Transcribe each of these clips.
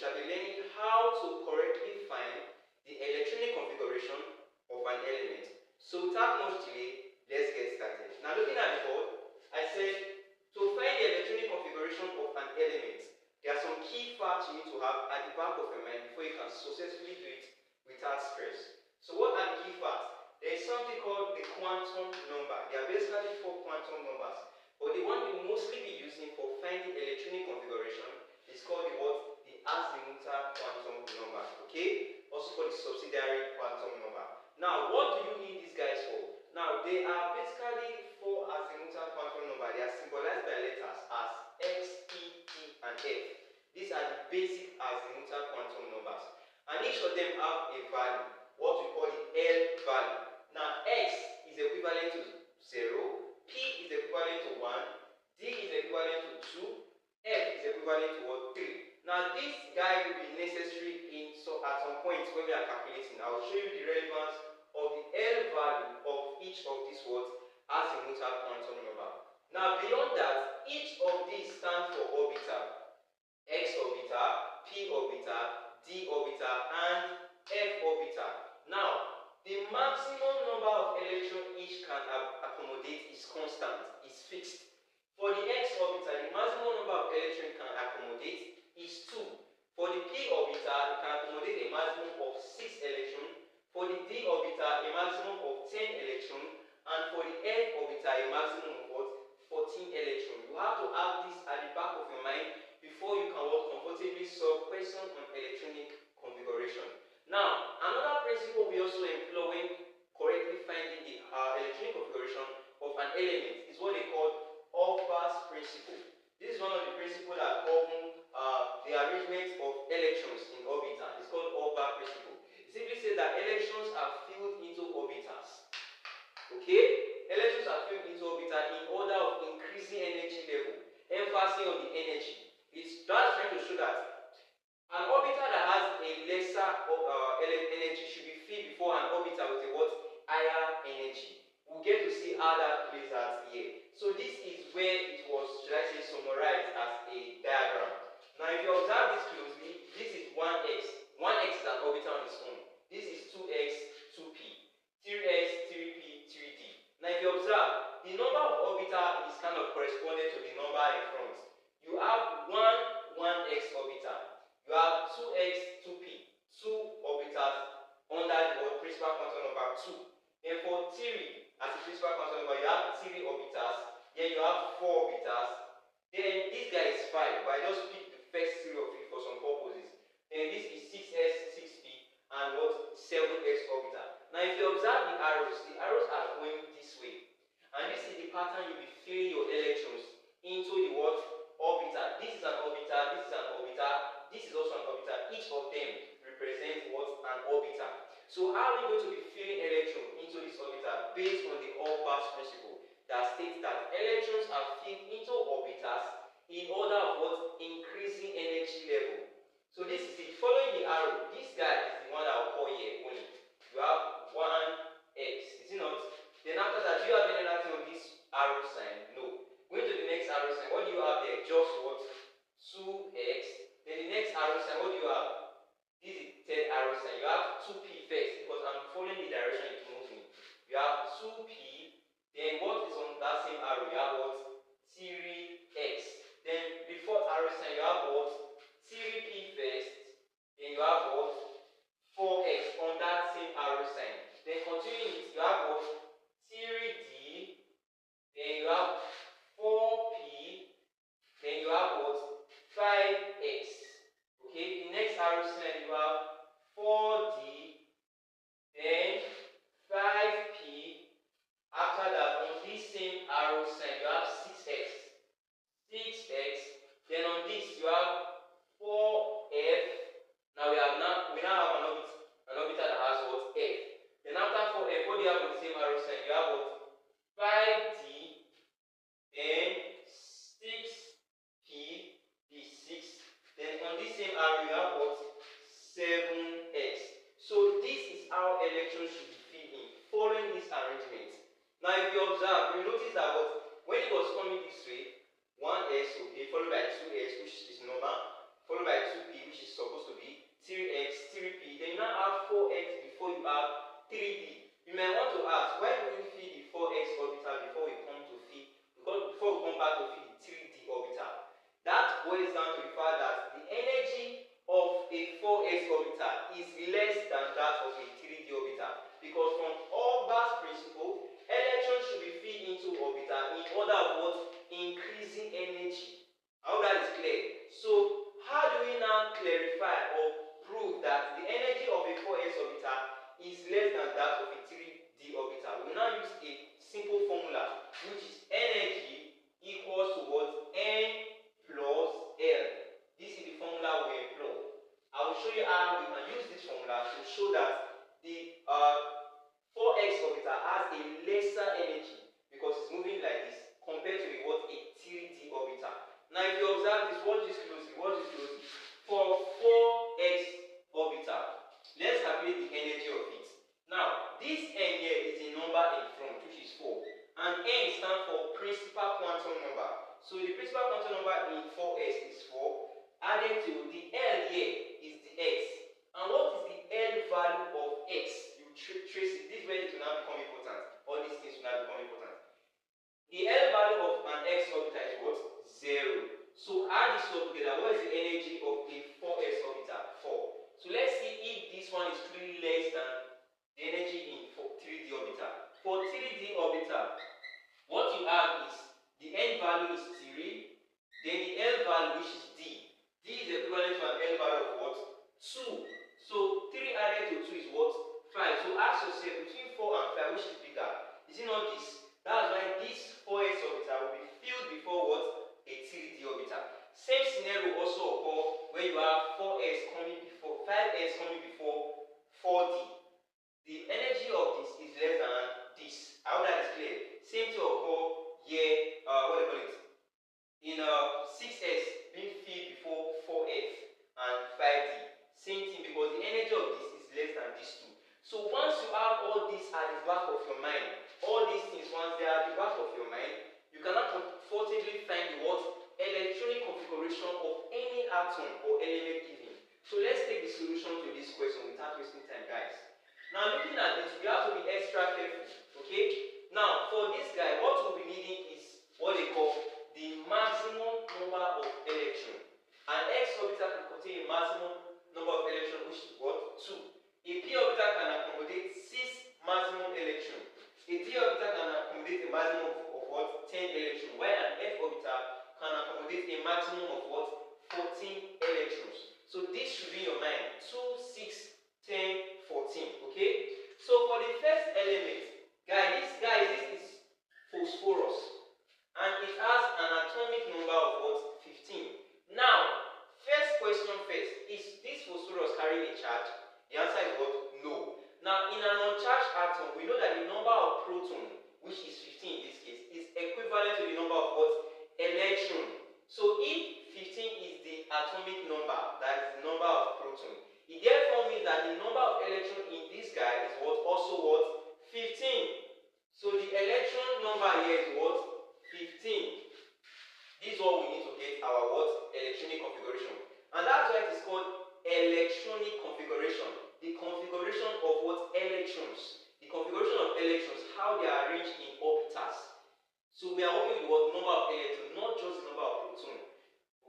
shall be learning how to correctly find the electronic configuration of an element. So without much delay, let's get started. Now looking at the board, I said to find the electronic configuration of an element, there are some key facts you need to have at the back of your mind before you can successfully do it without stress. So what are the key facts? There is something called the quantum number. There are basically 4 quantum numbers. But the one you mostly be using for finding electronic configuration is called the what? The azimuthal quantum number. Okay? Also called the subsidiary quantum number. Now, what do you need these guys for? Now, they are basically 4 azimuthal quantum number. They are symbolized by letters as X, E, T, and F. These are the basic azimuthal quantum numbers. And each of them have a value, what we call the L value. Now, X is equivalent to 0, P is equivalent to 1, D is equivalent to 2, F is equivalent to what? 3. Now, this guy will be necessary at some point when we are calculating. I will show you the relevance of the L value of each of these words azimuthal quantum number. Now, beyond that, each of these stands for orbital. X orbital, P orbital, D orbital, and F orbital. Now, the maximum number of electrons each can accommodate is constant, is fixed. For the X orbital, the maximum number of electrons can accommodate is 2. For the P orbital, it can accommodate a maximum of 6 electrons. For the D orbital, a maximum of 10 electrons. And for the F orbital, a maximum of what? 14 electrons. You have to have this at the back of your mind before you can comfortably solve questions on electronic configuration. Now, another principle we also employ when correctly finding the electronic configuration of an element is what they call Olbers principle. This is one of the principles that govern the arrangement of electrons in orbital. It's called Olbers principle. It simply says that electrons are filled into orbitals. Okay? Electrons are filled into orbital in order of increasing energy level, emphasis on the energy. That's trying to show that an orbital that has a lesser energy should be filled before an orbital with a what? Higher energy. We'll get to see how that plays out here. So this is where it was, should I say, summarized as a diagram. Now if you observe this closely, this is 1x. 1x is an orbital on its own. This is 2x, 2p. 3s, 3p, 3d. Now if you observe, the number of orbital is kind of corresponding to the number in front. You have 1x orbital. You have 2x, 2p. 2 orbitals under the principal quantum number 2. Then for 3, as the principal quantum number, you have 3 orbitals. Then you have 4 orbitals. Then this guy is 5, but I just picked the first 3 of it for some purposes. Then this is 6s, 6p, and what? 7s orbital. Now if you observe the arrows are going this way. And this is the pattern you'll be filling your electrons into the what? Orbital. This is an orbital, this is an orbital, this is also an orbital. Each of them represents what? An orbital. So how are we going to be filling electrons into this orbital? Based on the Olbers principle that states that electrons are filled into orbitals in order of what? Increasing energy level. So this is it. Following the arrow, this guy is the one that I'll call here only. You have 1x, is it not? Then after that, do you have any other thing on this arrow sign? No. Going to the next arrow sign, what do you have there? Just what? 2x. Then the next arrow sign, what do you have? This is the third arrow sign. You have 2p first because I'm following the direction it moves in. You have 2p. Then what is on that same arrow? You have what? 3x. Then the fourth arrow sign, you have what? 3p first. Then you have what? 4x on that same arrow sign. Then continuing it, you have what? 3d. Then you have 4p. Then you have what? 5x. Okay, the next arrow sign, you have 4d. Then 5p. After that, on this same arrow sign, you have 6x. 6x. Then on this, you have 4f. Now we now have an orbital that has what? F. Then after 4f, what do you have on the same arrow sign? You have what? 5d. Then 6p. Is 6. Then on this same arrow, you have what? 7x. So this is how electrons should be filled in, following this arrangement. Now if you observe, you notice that what? When it was coming this way, 1s, okay, followed by 2s, which is normal. followed by 2p, which is supposed to be 3x, 3p. Then you now have 4x before you have 3d. You may want to ask, why do we feed the 4x orbital before we come back to feed the 3d orbital? That boils down to the fact that the energy of a 4s orbital is less than that of a 3d orbital, because from Auber's principle, electrons should be fed into orbital in order of what? Increasing energy. I hope that is clear. So how do we now clarify or prove that the energy of a 4s orbital is less than that of a 3d orbital? We now use a simple formula, which is energy equals to what? N plus L. This is the formula we employ. I will show you how we can use this formula to show that the 4x orbital has a lesser energy because it's moving like this compared to a 3d orbital. Now if you observe this, watch this closely. For 4x orbital, let's calculate the energy of it. Now this n here is a number in front, which is 4, and n stands for principal quantum number. So the principal quantum number in 4s is 4, added to the L here is the x. And what is the L value of x? You trace it. This is where it will now become important. All these things will now become important. The L value of an x orbital is what? 0. So add this all together. What is the energy of a 4s orbital? 4. So let's see if this one is really less than the energy in 3d orbital. For 3d orbital, what you have is the n value is 3, then the L value, which is d. D is equivalent to an L value of what? 2. So 3 added to 2 is what? 5. So ask yourself, between 4 and 5, which is bigger? Is it not this? That's why this 4s orbital will be filled before what? A 3d orbital. Same scenario also occur when you have 4s coming before, 5s coming before 4d. The energy of this is less than this. I hope that is clear. Same thing occur here, what do you call it? In 6s being filled before 4f and 5d. Same thing, because the energy of this is less than these two. So once you have all this at the back of your mind, all these things, once they are at the back of your mind, you cannot comfortably find the electronic configuration of any atom or element given. So let's take the solution to this question without wasting time, guys. Now looking at this, we have to be extra careful, okay? Now for this guy, what we'll be needing is what they call the maximum number of electrons. An x orbital can contain a maximum number of electrons, which is what? 2. A p orbital can accommodate 6 maximum electrons. A d orbital can accommodate a maximum of what? 10 electrons. While an f orbital can accommodate a maximum of what? 14 electrons. So this should be in your mind. 2, 6, 10, 14. Okay? So for the first element, this is phosphorus. And it has an atomic number of what? 15. Now, first question first. Is this phosphorus carrying a charge? The answer is what? No. Now, in an uncharged atom, we know that the number of protons, which is 15 in this case, is equivalent to the number of what? Electrons. So if 15 is the atomic number, that is the number of protons, it therefore means that the number of electrons in this guy is what? Also what? 15. So the electron number here is what? 15. This is what we need to get our what? Electronic configuration. And that's why it is called electronic configuration. The configuration of what? Electrons. The configuration of electrons, how they are arranged in orbitals. So we are working with what? Number of electrons, not just the number of protons.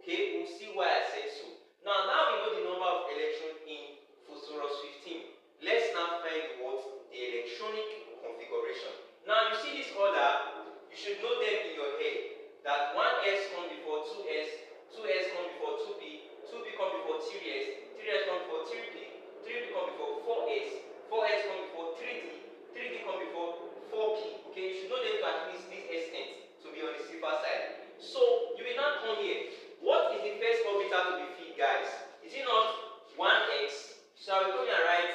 Okay, we'll see why I said so. Now we know the number of electrons in phosphorus 15. Let's now find what? The electronic configuration. Now you see this order, you should know them in your head. That 1s comes before 2s, 2s comes before 2p, 2p comes before 3s, 3s comes before 3p, 3p comes before 4s, 4s comes before 3d, 3d comes before 4p. Okay, you should know them to at least this extent to be on the safer side. So you will now come here. What is the first orbital to be filled, guys? Is it not 1x? So I will come here and write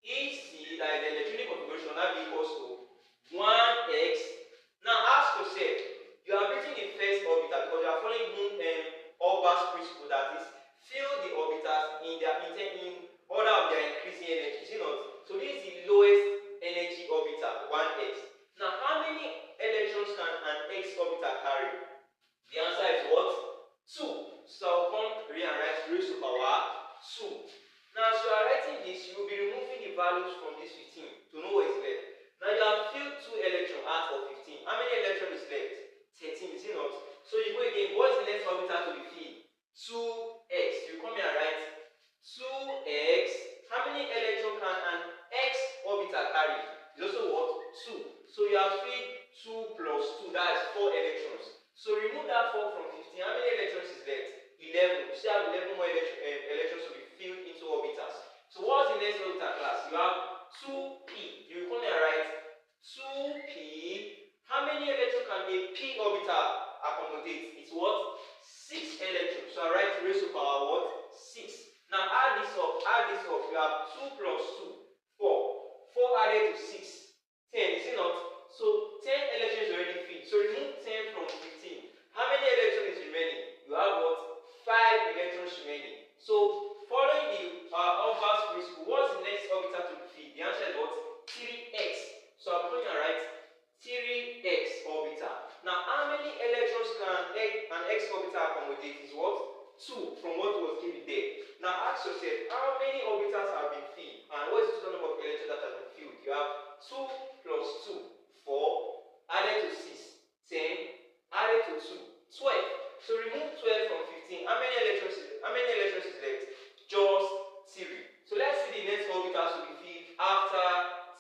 EC, that is the electronic configuration, that equals to 1x. Now ask yourself, you have written the first orbital because you are following Auber's principle, that is, fill the orbitals in order of their increasing energy. Is it not? So this is the lowest energy orbital, 1x. Now how many electrons can an x orbital carry? The answer is what? 2. So I'll come values from this 15 to know what is left. Now you have filled 2 electrons out of 15. How many electrons is left? 13, is it not? So you go again. What is the next orbital to be filled? 2x. You come here and write 2x. How many electrons can an x orbital carry? It's also what? 2. So you have filled 2 plus 2. That is 4 electrons. So remove that 4 from 15. How many electrons is left? 11. You still have 11 more electrons to be filled into orbitals. So what's the next orbital class? You have 2p. You come here and write 2p. How many electrons can a p orbital accommodate? It's what? 6 electrons. So I write raised to power what? 6. Now add this up. Add this up. You have 2 plus 2. 4. 4 added to 6. 10. Is it not? So 10 electrons is already filled. So remove 10 from 15. How many electrons is remaining? You have what? 5 electrons remaining. So following the Albers principle, what's the next orbital to be filled? The answer is what? 3x. So I'm going to write 3x orbital. Now how many electrons can an x orbital accommodate? Is what? 2 from what was given there. Now ask yourself, how many orbitals have been filled? And what is the total number of electrons that have been filled? You have 2 plus 2, 4, added to 6, 10, added to 2, 12. So remove 12 from 15. How many electrons is left? Just 3. So let's see the next orbitals to be filled after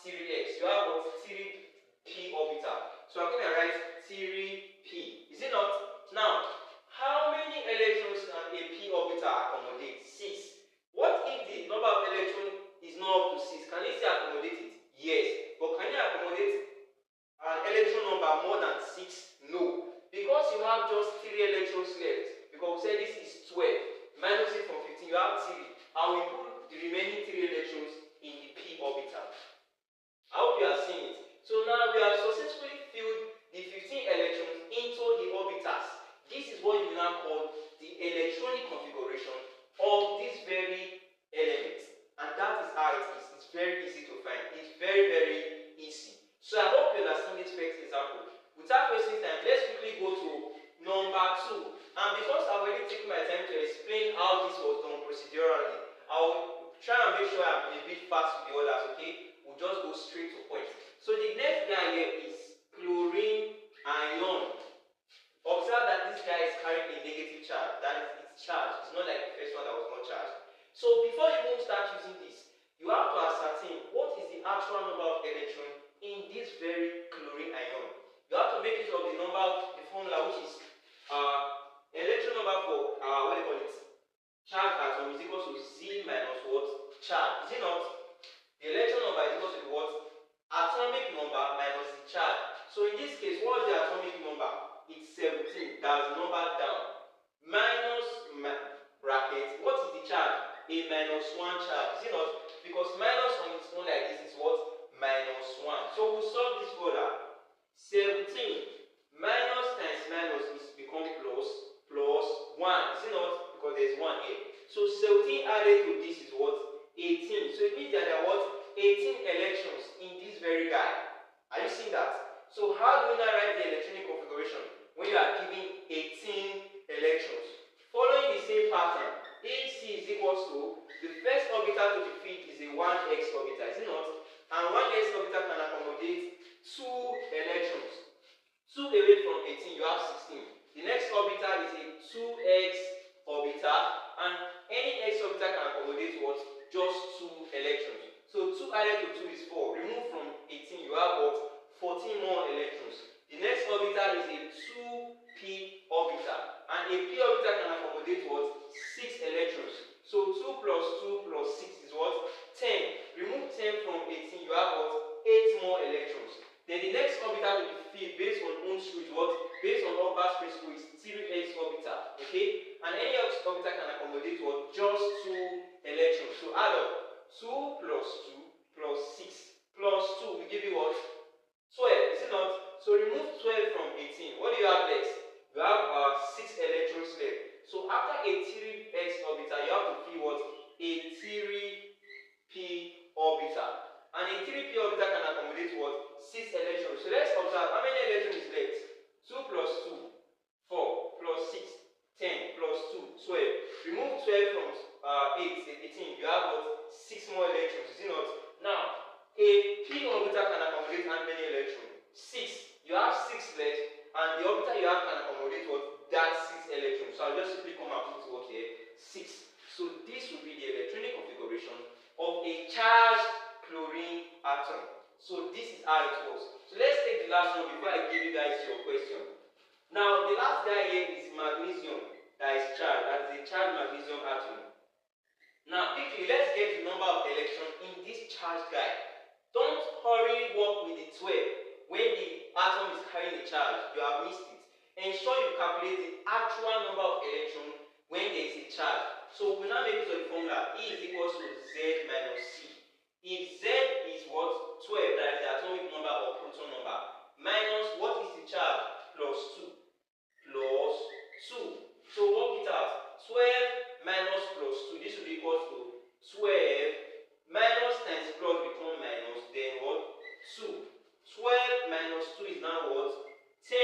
3x. You have what? 3p orbital. So I'm going to write 3p. Is it not? Now, how many electrons can a p orbital accommodate? 6. What if the number of electrons is not up to 6? Can it still accommodate it? Yes. But can it accommodate an electron number more than 6? No. Because you have just 3 electrons left. Because we said this is 12. Minus it from 15, you have 3. And we put the remaining 3 electrons in the p orbital. I hope you are seeing it. So now we have successfully filled the 15 electrons into the orbitals. This is what you now call the electronic configuration of this very element. And that is how it is. It's very easy to find. It's very, very easy. So I hope you understand this first example. Without wasting time, let's quickly go to number 2. And because I've already taken my time to explain how this was done procedurally, I'll try and make sure I'm a bit fast with the others, okay? We'll just go straight to point. So the next guy here is chlorine ion. Observe that this guy is carrying a negative charge. That is its charge. It's not like the first one that was not charged. So before you even start using this, you have to ascertain what is the actual number of electrons in this very chlorine ion. You have to make use of the number of the formula, which is electron number for what do you call it? Charge atom is equal to Z minus what? Charge. Is it not? The electron number is equal to the what? Atomic number minus the charge. So in this case, what is the atomic number? It's 17. That's number down. Minus bracket. What is the charge? A minus 1 charge. Is it not? Because minus on its own like this is what? Minus 1. So we'll solve this further. 17 minus times minus is become plus 1. Is it not? Because there's 1 here. So 17 added to this is what? 18. So it means that there are what? 18 electrons in this very guy. Are you seeing that? So how do we now write the electronic configuration when you are giving 18 electrons? Following the same pattern, AC is equals to the first orbital to be filled is a 1x orbital, is it not? And 1x orbital can accommodate 2 electrons. 2 away from 18, you have 16. The next orbital is a 2x orbital, and any x orbital can accommodate what? Just 2 electrons. So 2 added to 2 is 4. Remove from 18, you have what? 14 more electrons. The next orbital is a 2p orbital, and a p orbital can accommodate what? 6 electrons. So 2 plus 2 plus 6 is what? 10. Remove 10 from 18, you have what? 8 more electrons. Then the next orbital will be filled based on Ohm's rule is what? Based on Albers principle is 3x orbital. Okay? And any x orbital can accommodate what? Just 2 electrons. So add up 2 plus 2 plus 6 plus 2 will give you what? 12. Is it not? So remove 12 from 18. What do you have next? You have 6 electrons left. So after a 3x orbital, you have to fill what? A 3p orbital. And a 3p orbital can accommodate what? 6 electrons. So let's observe how many electrons is left? 2 plus 2, 4 plus 6, 10 plus 2, 12. Remove 12 from 18. You have what? 6 more electrons. Is it not? Now, a p orbital can accommodate how many electrons? 6. You have 6 left, and the orbital you have can accommodate what? That 6 electrons. So I'll just simply come and put what here? 6. So this will be the electronic configuration of a charged chlorine atom. So this is how it works. So let's take the last one before I give you guys your question. Now the last guy here is magnesium that is charged. That is a charged magnesium atom. Now quickly, let's get the number of electrons in this charged guy. Don't hurry work with the 12. When the atom is carrying the charge, you have missed it. Ensure you calculate the actual number of electrons when there is a charge. So we now make use of the formula E is equals to Z minus C. If Z is what? 12, that is the atomic number or proton number, minus what is the charge? Plus 2. Plus 2. So work it out. 12 minus plus 2. This will be equals to 12 minus times plus become minus, then what? 2. 12 minus 2 is now what? 10.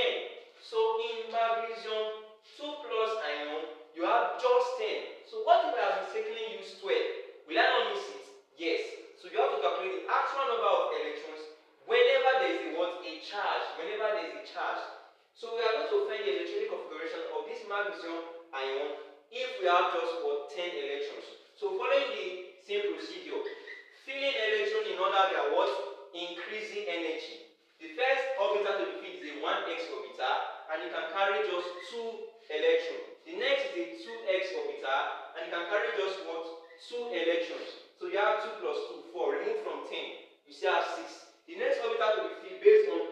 So in magnesium 2 plus ion, you have just 10. So what if I have mistakenly used 12? Will I not miss it? Yes. So you have to calculate the actual number of electrons whenever there is a what? A charge. Whenever there is a charge. So we are going to find the electronic configuration of this magnesium ion if we have just what? 10 electrons. So following the same procedure, filling electron in order they are what? Increasing energy. The first orbital to be filled is a 1s orbital, and you can carry just 2 electrons. The next is a 2x orbital, and you can carry just what? 2 electrons. So you have 2 plus 2, 4. Remove from 10. You still have 6. The next orbital to be filled based on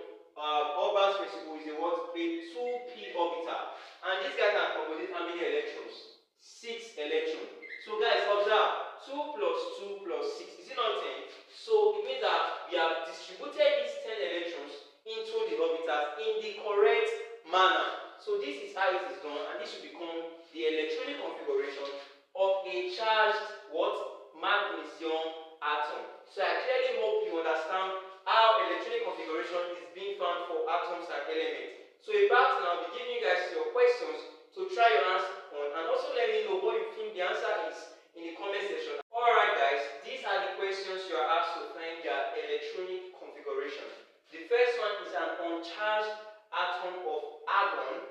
Orban's principle is a what? A 2p orbital. And this guy can accommodate how many electrons? 6 electrons. So guys, observe. 2 plus 2 plus 6. Is it not 10? So it means that we have distributed these 10 electrons into the orbitals in the correct manner. So this is how it is done, and this will become the electronic configuration of a charged what? Magnesium atom. So I clearly hope you understand how electronic configuration is being found for atoms and elements. So about now, I'll be giving you guys your questions to try your answer on, and also let me know what you think the answer is in the comment section. Alright guys, these are the questions you are asked to find their electronic configuration. The first one is an uncharged atom of argon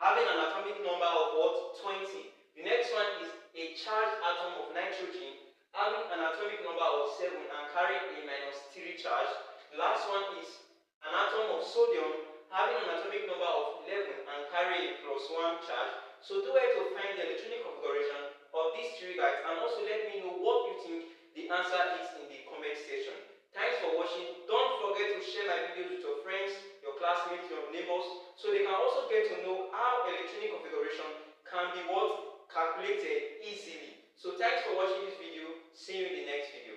having an atomic number of what? 20. The next one is a charged atom of nitrogen having an atomic number of 7 and carrying a -3 charge. The last one is an atom of sodium having an atomic number of 11 and carrying a +1 charge. So do well to find the electronic configuration of these 3 guys, and also let me know what you think the answer is in the comment section. Thanks for watching. Don't forget to share my videos with your friends, your classmates, your neighbors, so they can also get to know how electronic configuration can be what? Calculated easily. So thanks for watching this video. See you in the next video.